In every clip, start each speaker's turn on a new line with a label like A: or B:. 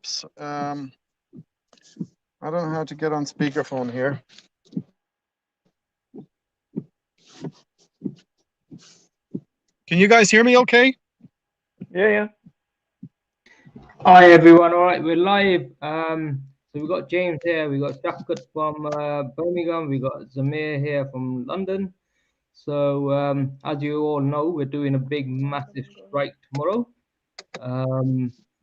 A: Oops. I don't know how to get on speakerphone here. Can you guys hear me okay?
B: Yeah. Hi everyone. All right, we're live. So we've got James here, we've got Shafkat from Birmingham, we've got Zamir here from London. So as you all know, we're doing a big massive strike tomorrow.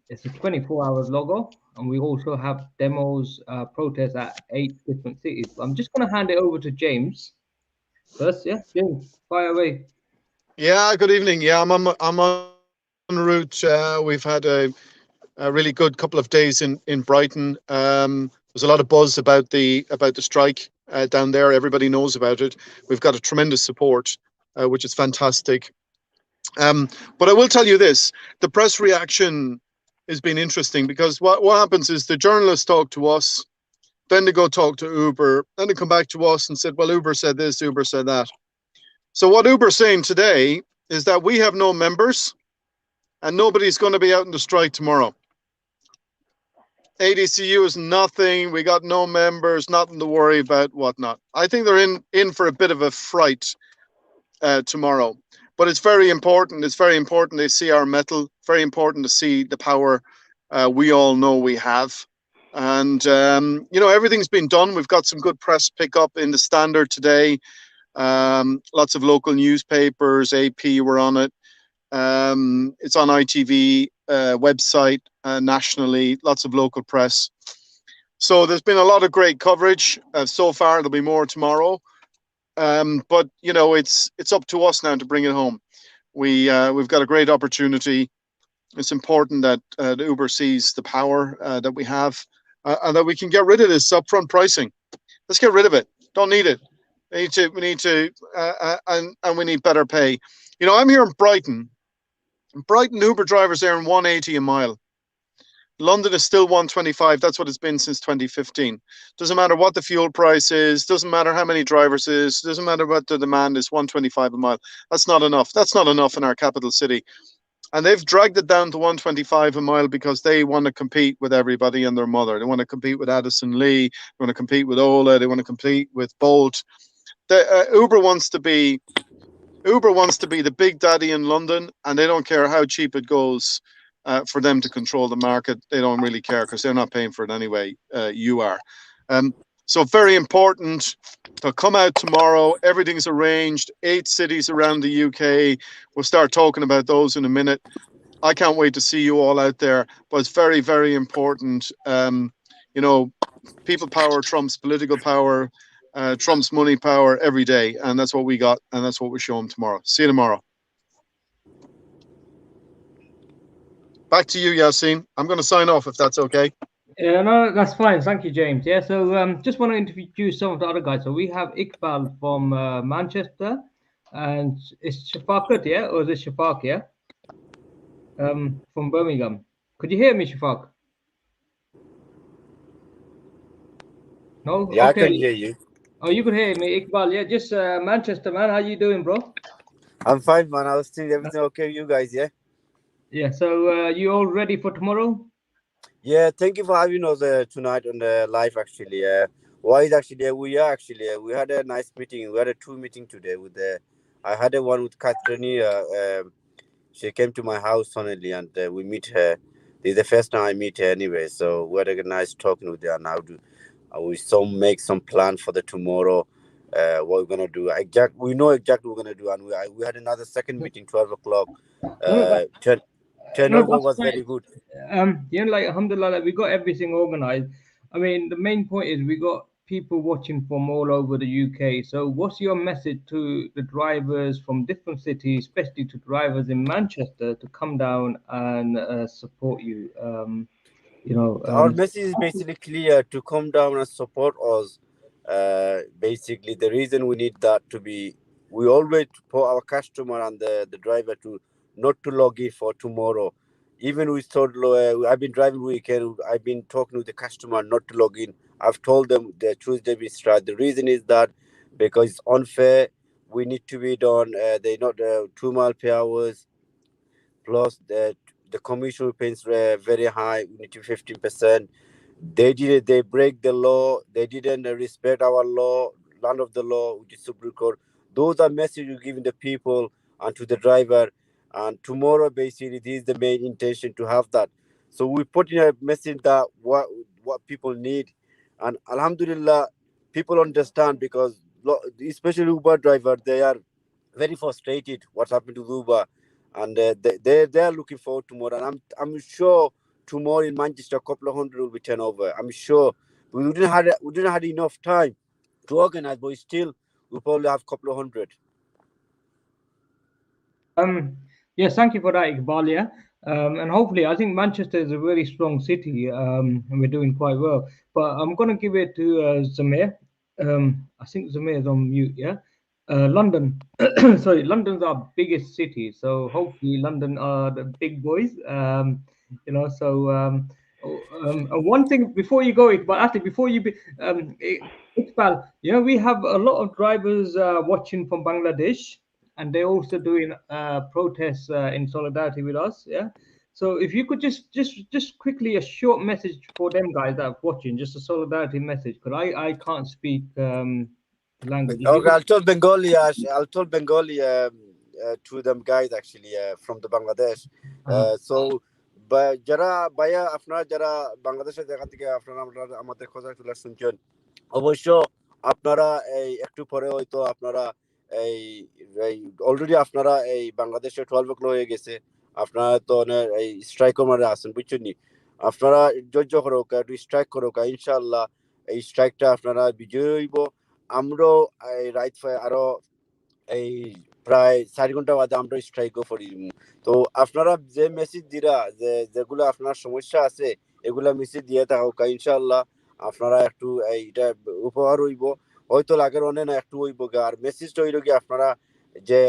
B: It's a 24-hour logo, and we also have demos, protests at 8 different cities. I'm just going to hand it over to James first. Yeah, James, fire away.
A: Yeah, good evening. Yeah, I'm en route. We've had a really good couple of days in Brighton. There's a lot of buzz about the strike down there. Everybody knows about it. We've got a tremendous support, which is fantastic. But I will tell you this: the press reaction has been interesting, because what happens is the journalists talk to us, then they go talk to Uber, then they come back to us and said, well, Uber said this, Uber said that. So what Uber's saying today is that we have no members and nobody's going to be out in the strike tomorrow. ADCU is nothing. We got no members, nothing to worry about, whatnot. I think they're in for a bit of a fright tomorrow. But it's very important. It's very important they see our mettle. Very important to see the power we all know we have. And, everything's been done. We've got some good press pickup in the Standard today. Lots of local newspapers, AP were on it. It's on ITV website nationally, lots of local press. So there's been a lot of great coverage so far. There'll be more tomorrow. But it's up to us now to bring it home. We've got a great opportunity. It's important that the Uber sees the power that we have, and that we can get rid of this upfront pricing. Let's get rid of it. Don't need it. We need to, and we need better pay. I'm here in Brighton. Brighton Uber drivers earn 180 a mile. London is still 125. That's what it's been since 2015. Doesn't matter what the fuel price is. Doesn't matter how many drivers is. Doesn't matter what the demand is. 125 a mile. That's not enough. That's not enough in our capital city. And they've dragged it down to 125 a mile because they want to compete with everybody and their mother. They want to compete with Addison Lee. They want to compete with Ola. They want to compete with Bolt. Uber wants to be the big daddy in London, and they don't care how cheap it goes for them to control the market. They don't really care because they're not paying for it anyway. You are. So very important to come out tomorrow. Everything's arranged. 8 cities around the UK. We'll start talking about those in a minute. I can't wait to see you all out there. But it's very, very important. People power trumps political power. Trump's money power every day, and that's what we got, and that's what we're showing tomorrow. See you tomorrow. Back to you, Yassine. I'm going to sign off if that's okay.
B: Yeah, no, that's fine. Thank you, James. Yeah, so just want to introduce some of the other guys. So we have Iqbal from Manchester, and it's Shafakat, yeah, or is it Shafak, yeah? From Birmingham. Could you hear me, Shafak? No.
C: Yeah,
B: okay.
C: I can hear you.
B: Oh, you could hear me, Iqbal. Yeah, just Manchester, man. How you doing, bro?
C: I'm fine, man. I was thinking everything okay, you guys, yeah?
B: Yeah, so you all ready for tomorrow?
C: Yeah, thank you for having us tonight on the live, actually. Why is actually, we had a nice meeting. We had a 2 meeting today with I had a one with Catherine. She came to my house suddenly, and we meet her. This is the first time I meet her anyway, so we had a nice talking with her. Now we make some plan for the tomorrow. What we're gonna do? We know exactly what we're gonna do, and we had another second meeting, 12 o'clock. Turnover was very good.
B: Alhamdulillah, we got everything organized. I mean, the main point is we got people watching from all over the UK. So, what's your message to the drivers from different cities, especially to drivers in Manchester, to come down and support you?
C: Our message is basically clear: to come down and support us. Basically, the reason we need that to be, we always for our customer and the driver to not to log in for tomorrow. Even we told, I've been driving weekend. I've been talking with the customer not to log in. I've told them the Tuesday we start. The reason is that because it's unfair. We need to be done. They not 2 mile per hours plus the commission we pay is very high. We need to 15%. They break the law. They didn't respect our law, land of the law, which is Supreme Court. Those are messages you're giving the people and to the driver. And tomorrow, basically, this is the main intention to have that. So we put in a message that what people need, and Alhamdulillah, people understand because especially Uber driver, they are very frustrated what's happened to Uber, and they are looking forward tomorrow. And I'm sure tomorrow in Manchester, a couple of hundred will be turned over. I'm sure we didn't had enough time to organize, but still we probably have a couple of hundred.
B: Yes, thank you for that, Iqbal. Yeah, and hopefully, I think Manchester is a very strong city, and we're doing quite well. But I'm going to give it to Zamir. I think Zamir is on mute. Yeah, London. Sorry, London's our biggest city, so hopefully London are the big boys. You know, so one thing before you go, Iqbal, actually before you be, Iqbal, you know, we have a lot of drivers watching from Bangladesh, and they're also doing protests in solidarity with us. Yeah. So if you could just quickly a short message for them guys that are watching, just a solidarity message, because I can't speak the language. If you
C: Okay,
B: could,
C: I'll tell Bengali to them guys actually from the Bangladesh. So, যারা ভাইয়া আপনারা যারা বাংলাদেশের জায়গা থেকে আপনারা আমাদের কথা তুলে শুনছেন, অবশ্য আপনারা এই একটু পরে হয়তো আপনারা এই অলরেডি আপনারা এই বাংলাদেশে 12 o'clock হয়ে গেছে, আপনারা তো এই স্ট্রাইকের মারে আছেন, বুঝছেন নি? আপনারা ধৈর্য করুক, একটু স্ট্রাইক করুক, ইনশাআল্লাহ এই স্ট্রাইকটা আপনারা বিজয় হইব। আমরাও এই রাইট আরো এই প্রায় 4 ঘন্টা বাদে আমরা স্ট্রাইকও করি। তো আপনারা যে মেসেজ দিরা যেগুলো আপনার সমস্যা আছে এগুলা মেসেজ দিয়ে থাকুক, ইনশাআল্লাহ আপনারা একটু এইটা উপহার হইব, হয়তো লাগের অনেক না একটু হইব গা। আর মেসেজটা হইল কি আপনারা যে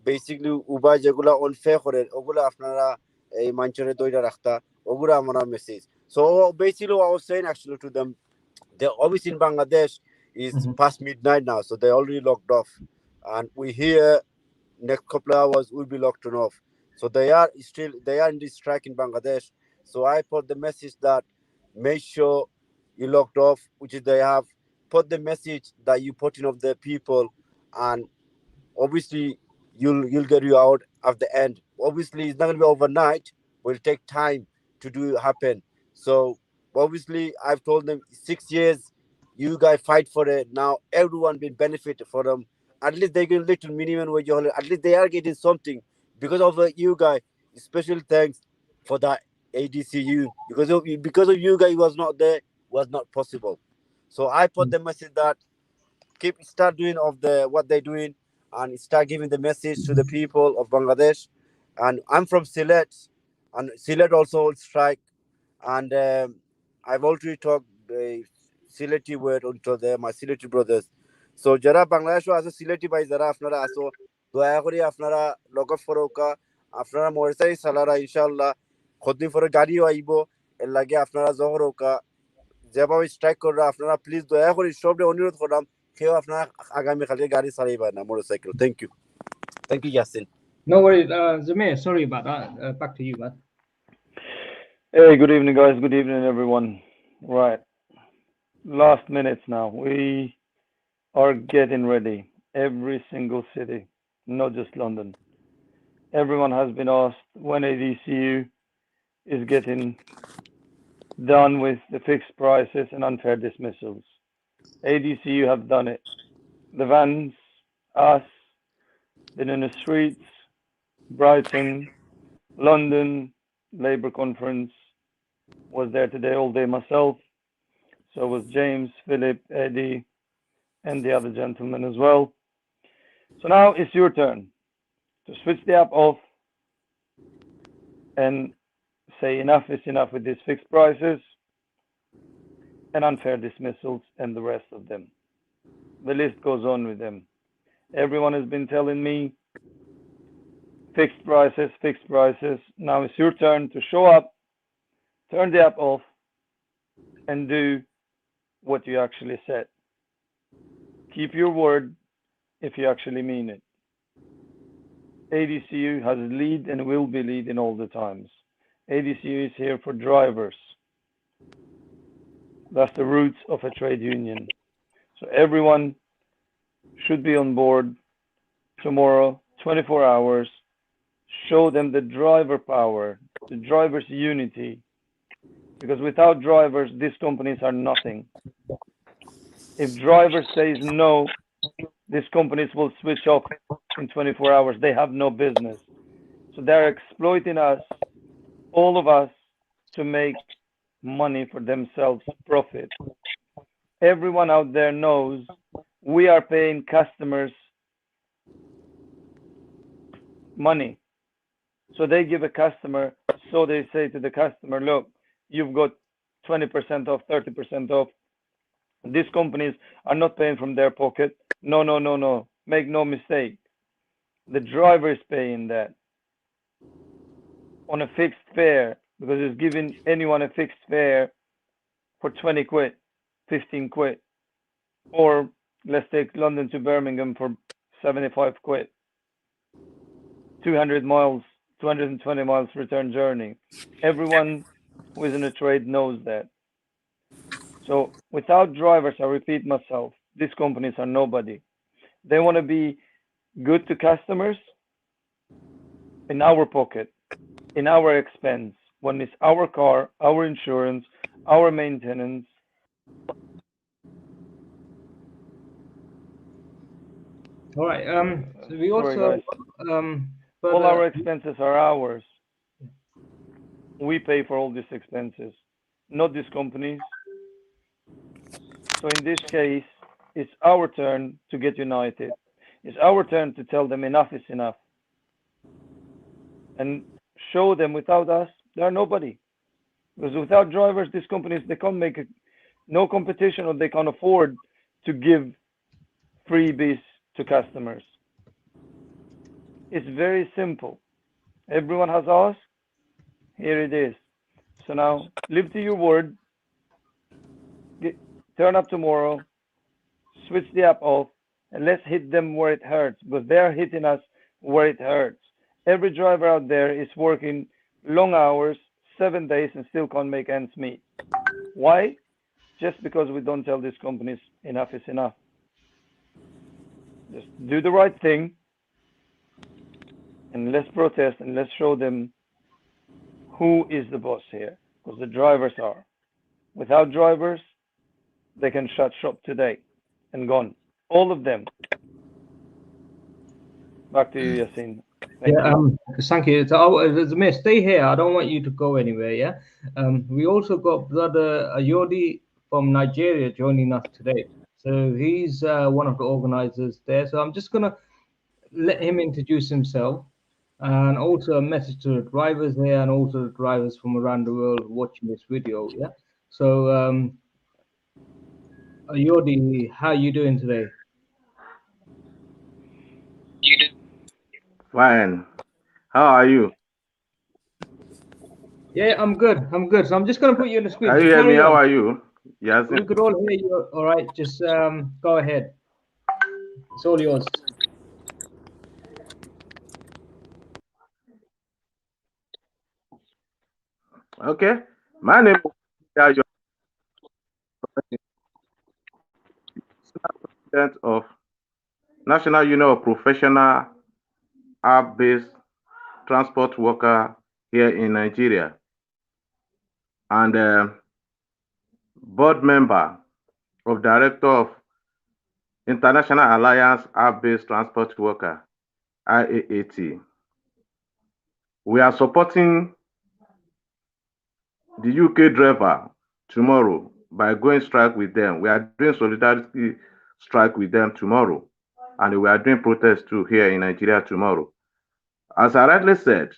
C: বেসিকলি উবাই যেগুলা অনফেয়ার করে ওগুলো আপনারা এই মঞ্চরে দইরা রাখতা, ওগুলো আমরা message. So basically what I was saying actually to them, the obviously in Bangladesh is past midnight now, so they already locked off, and we hear next couple of hours will be locked off. So they are in this strike in Bangladesh. So I put the message that make sure you locked off, which is they have put the message that you put in of the people, and obviously you'll get you out at the end. Obviously it's not gonna be overnight, but it'll take time to do it happen. So obviously I've told them 6 years you guys fight for it, now everyone been benefited for them. At least they get little minimum wage holiday. At least they are getting something because of you guys. Special thanks for that ADCU, because of you guys was not there, was not possible. So I put the message that start doing of the what they're doing, and start giving the message to the people of Bangladesh. And I'm from Sylhet, and Sylhet also will strike. And I've already talked Sylheti word onto my Sylheti brothers. So যারা বাংলাদেশও আছে সিলেটি ভাই যারা আপনারা আসো, দয়া করে আপনারা লগফ ফরকা, আপনারা মোরসাই সালারা ইনশাআল্লাহ কতদিন পরে গাড়িও আইব, এর লাগে আপনারা জহরকা যেভাবে স্ট্রাইক কররা আপনারা প্লিজ দয়া করে সবরে অনুরোধ করলাম কেউ আপনারা আগামী কালকে গাড়ি চালাইবা না motorcycle. Thank you Yasin.
B: no worries, Zamir. Sorry about that. Back to you, man.
D: Hey, good evening, guys. Good evening, everyone. Right, last minutes now. We are getting ready. Every single city, not just London. Everyone has been asked when ADCU is getting done with the fixed prices and unfair dismissals. ADCU have done it. The vans, us, been in the streets, Brighton, London, Labour Conference, was there today all day myself. So was James, Philip, Eddie, and the other gentleman as well. So now it's your turn to switch the app off and say enough is enough with these fixed prices and unfair dismissals and the rest of them. The list goes on with them. Everyone has been telling me fixed prices, fixed prices. Now it's your turn to show up, turn the app off, and do what you actually said. Keep your word if you actually mean it. ADCU has lead and will be lead in all the times. ADCU is here for drivers. That's the roots of a trade union. So everyone should be on board tomorrow, 24 hours. Show them the driver power, the driver's unity. Because without drivers, these companies are nothing. If drivers says no, these companies will switch off in 24 hours. They have no business. So they're exploiting us, all of us, to make money for themselves, profit. Everyone out there knows we are paying customers money. So they give a customer, so they say to the customer, look, you've got 20% off, 30% off. These companies are not paying from their pocket. No, no, no, no. Make no mistake. The driver is paying that on a fixed fare, because it's giving anyone a fixed fare for 20 quid, 15 quid. Or let's take London to Birmingham for 75 quid. 200 miles, 220 miles return journey. Everyone who is in a trade knows that. So without drivers, I repeat myself, these companies are nobody. They want to be good to customers in our pocket, in our expense, when it's our car, our insurance, our maintenance.
B: All right. So we also
D: Sorry, guys. All our expenses are ours. We pay for all these expenses, not these companies. So in this case, it's our turn to get united. It's our turn to tell them enough is enough. And show them without us, they're nobody. Because without drivers, these companies, they can't make no competition, or they can't afford to give freebies to customers. It's very simple. Everyone has asked, here it is. So now, live to your word. Turn up tomorrow, switch the app off, and let's hit them where it hurts, because they're hitting us where it hurts. Every driver out there is working long hours, 7 days, and still can't make ends meet. Why? Just because we don't tell these companies enough is enough. Just do the right thing, and let's protest, and let's show them who is the boss here, because the drivers are. Without drivers, they can shut shop today and gone. All of them. Back to you, Yasin.
B: Thank you. So, Zamir, stay here. I don't want you to go anywhere. Yeah. We also got brother Ayodi from Nigeria joining us today. So he's one of the organizers there. So I'm just gonna let him introduce himself, and also a message to the drivers there, and also the drivers from around the world watching this video. Yeah. So Ayodi, how are you doing today?
E: Fine. How are you?
B: Yeah, I'm good. I'm good. So I'm just gonna put you on the screen.
E: Can you hear me? How are you? Yes.
B: We could all hear you. All right. Just go ahead. It's all yours.
E: Okay. My name is President of National Union of Professional App-based Transport Worker here in Nigeria, and board member of Director of International Alliance App-based Transport Worker, IAAT. We are supporting the UK driver tomorrow by going strike with them. We are doing solidarity strike with them tomorrow, and we are doing protest too here in Nigeria tomorrow. As I rightly said,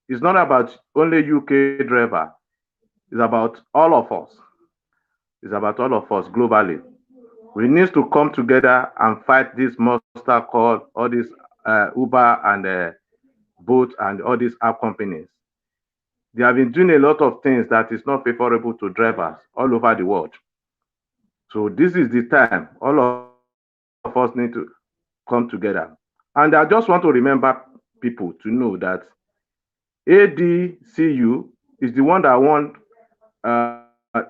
E: it's not about only UK driver, it's about all of us. It's about all of us globally. We need to come together and fight this monster called all these Uber and Bolt and all these app companies. They have been doing a lot of things that is not favorable to drivers all over the world. So this is the time all of us need to come together. And I just want to remember people to know that ADCU is the one that won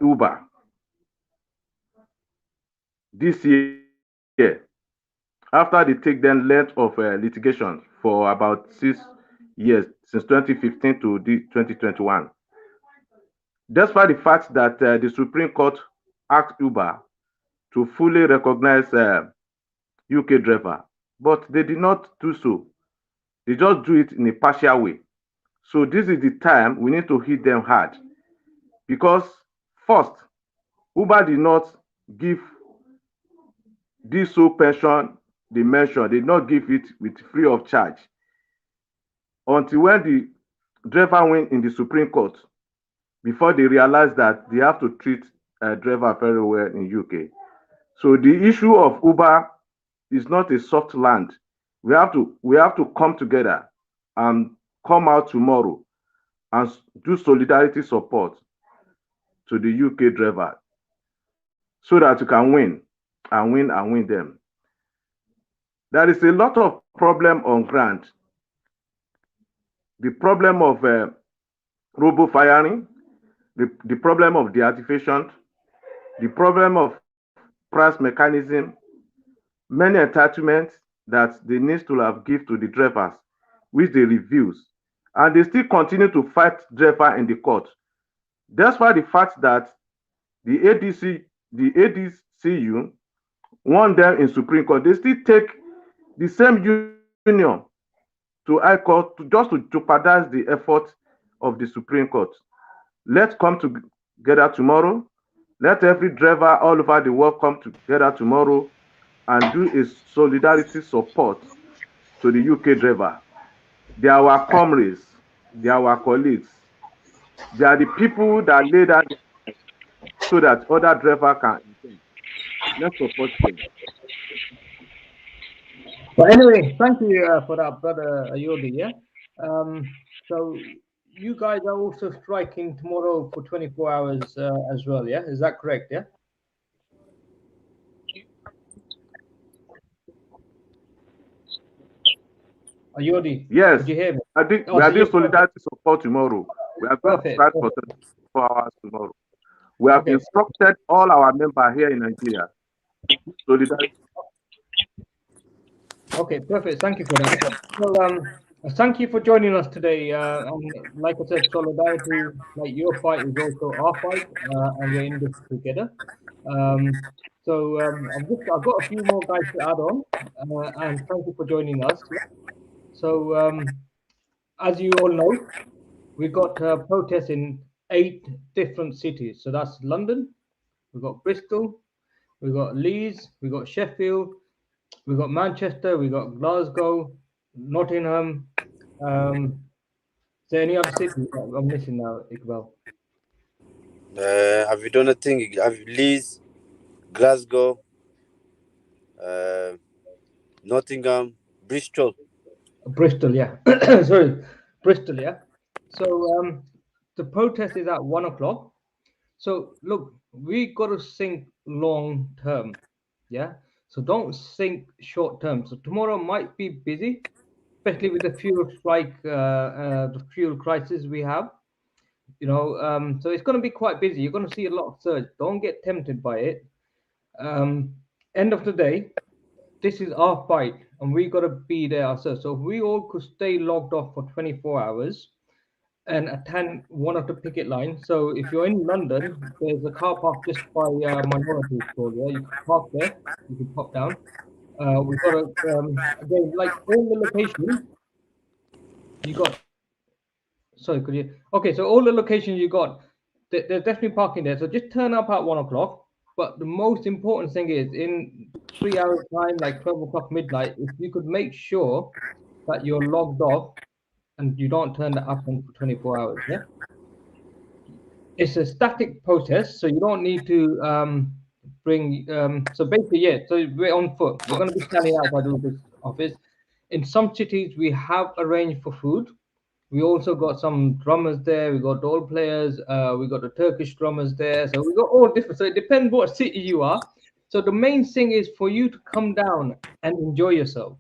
E: Uber this year, after the take then length of litigation for about 6 years, since 2015 to 2021. Despite the fact that the Supreme Court asked Uber to fully recognize UK driver, but they did not do so. They just do it in a partial way. So this is the time we need to hit them hard, because first, Uber did not give this sole pension they mentioned, they did not give it with free of charge until when the driver went in the Supreme Court, before they realized that they have to treat a driver very well in UK. So the issue of Uber is not a soft land. We have to come together and come out tomorrow and do solidarity support to the UK driver, so that you can win and win and win them. There is a lot of problem on ground. The problem of robo firing, the problem of deactivation, the problem of price mechanism, many entitlements that they need to have give to the drivers, which they refuse. And they still continue to fight driver in the court. That's why the fact that the ADCU won them in Supreme Court, they still take the same union to High Court just to jeopardize the effort of the Supreme Court. Let's come together tomorrow. Let every driver all over the world come together tomorrow and do a solidarity support to the UK driver. They are our comrades, they are our colleagues, they are the people that lay that so that other driver can. Let's support them.
B: But anyway, thank you for that, brother Ayodi. Yeah. So you guys are also striking tomorrow for 24 hours as well. Yeah, is that correct? Yeah. Ayodi.
E: Yes.
B: Did you hear me?
E: I think we are doing solidarity support tomorrow. We are going to strike for 24 hours tomorrow. We have instructed all our members here in Nigeria. Solidarity.
B: Okay, perfect. Thank you for that. Well, thank you for joining us today. And like I said, solidarity, like your fight is also our fight, and we're in this together. I've got a few more guys to add on, and thank you for joining us. So, as you all know, we've got protests in 8 different cities. So that's London, we've got Bristol, we've got Leeds, we've got Sheffield, we've got Manchester, we've got Glasgow, Nottingham. Is there any other cities that I'm missing now, Iqbal?
C: Have you done a thing? Have Leeds, Glasgow, Nottingham, Bristol?
B: Bristol, yeah. Sorry, Bristol, yeah. So the protest is at 1 o'clock. So look, we got to think long term, yeah. So don't think short term. So tomorrow might be busy, especially with the fuel strike, the fuel crisis we have. You know, so it's going to be quite busy. You're going to see a lot of surge. Don't get tempted by it. End of the day, this is our fight, and we got to be there ourselves. So if we all could stay logged off for 24 hours and attend one of the picket lines. So if you're in London, there's a car park just by Minority School. Yeah, you can park there. You can pop down. We've got to again, like all the locations you got. Sorry, could you? Okay, so all the locations you got, there's definitely parking there. So just turn up at 1 o'clock. But the most important thing is in 3 hours time, like 12 o'clock midnight, if you could make sure that you're logged off and you don't turn the app on for 24 hours. Yeah, it's a static protest, so you don't need to bring. So basically, yeah. So we're on foot. We're going to be standing outside this office. In some cities, we have arranged for food. We also got some drummers there. We got dole players. We got the Turkish drummers there. So we got all different. So it depends what city you are. So the main thing is for you to come down and enjoy yourself.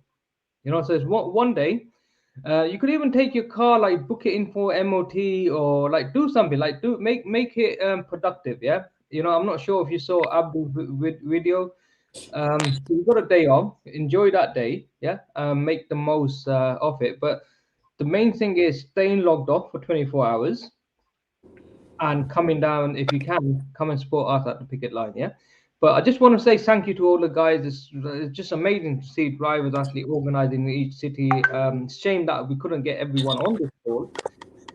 B: You know, so it's one day. You could even take your car, like book it in for MOT, or like do something, like make it productive. Yeah, you know, I'm not sure if you saw Abdul's video. So you've got a day off, enjoy that day. Yeah, make the most of it. But the main thing is staying logged off for 24 hours and coming down, if you can, come and support us at the picket line. Yeah. But I just want to say thank you to all the guys. It's just amazing to see drivers actually organising each city. Shame that we couldn't get everyone on this call.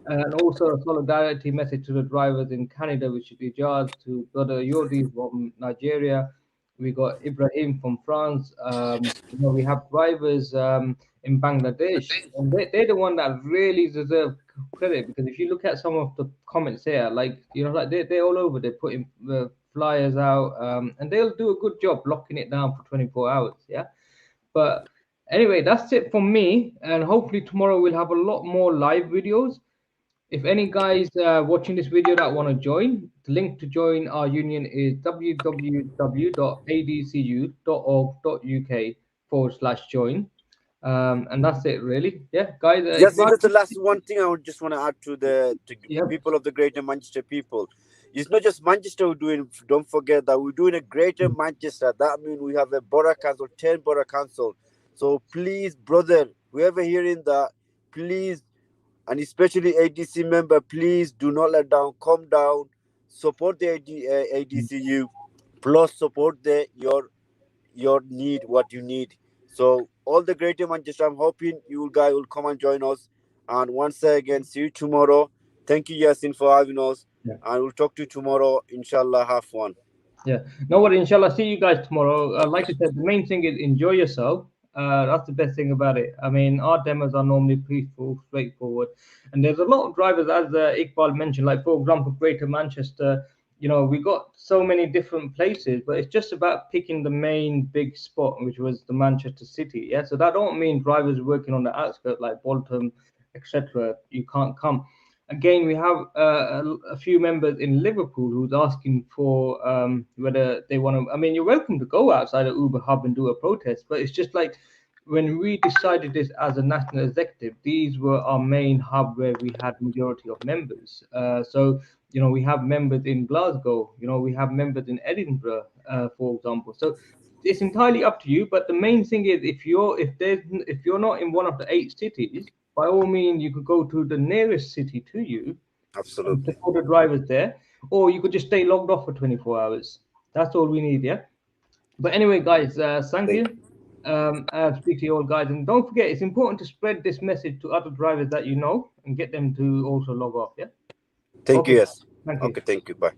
B: And also a solidarity message to the drivers in Canada, which is Ijaz, to Brother Yodi from Nigeria. We got Ibrahim from France. You know, we have drivers in Bangladesh, and they're the one that really deserve credit, because if you look at some of the comments here, like, you know, like they're all over. They're putting the flyers out, and they'll do a good job locking it down for 24 hours. Yeah, but anyway, that's it from me, and hopefully tomorrow we'll have a lot more live videos. If any guys watching this video that want to join, the link to join our union is www.adcu.org.uk/join. And that's it, really. Yeah, guys.
C: Yes, that's the last one thing I would just want to add to the
B: Yep.
C: people of the Greater Manchester people. It's not just Manchester we're doing. Don't forget that we're doing a Greater Manchester. That means we have a borough council, 10 borough council. So please, brother, whoever hearing that, please, and especially ADC member, please do not let down. Come down, support the ADCU, plus support your need, what you need. So all the Greater Manchester, I'm hoping you guys will come and join us. And once again, see you tomorrow. Thank you, Yasin, for having us.
B: Yeah.
C: And we'll talk to you tomorrow. Inshallah, have fun.
B: Yeah. No worry. Inshallah, see you guys tomorrow. Like I said, the main thing is enjoy yourself. That's the best thing about it. I mean, our demos are normally peaceful, straightforward, and there's a lot of drivers, as Iqbal mentioned. Like, for example, Greater Manchester. You know, we got so many different places, but it's just about picking the main big spot, which was the Manchester City. Yeah. So that don't mean drivers working on the outskirts like Bolton, etc. You can't come. Again, we have a few members in Liverpool who's asking for whether they want to. I mean, you're welcome to go outside of Uber Hub and do a protest, but it's just like when we decided this as a national executive, these were our main hub where we had majority of members. So, you know, we have members in Glasgow, you know, we have members in Edinburgh, for example. So it's entirely up to you. But the main thing is, if you're not in one of the 8 cities, by all means, you could go to the nearest city to you.
C: Absolutely.
B: Support the drivers there, or you could just stay logged off for 24 hours. That's all we need, yeah. But anyway, guys, thank you. I'll speak to you all, guys, and don't forget, it's important to spread this message to other drivers that you know and get them to also log off. Yeah.
C: Thank
B: Okay.
C: you. Yes.
B: Thank you.
C: Okay. Thank you. Bye.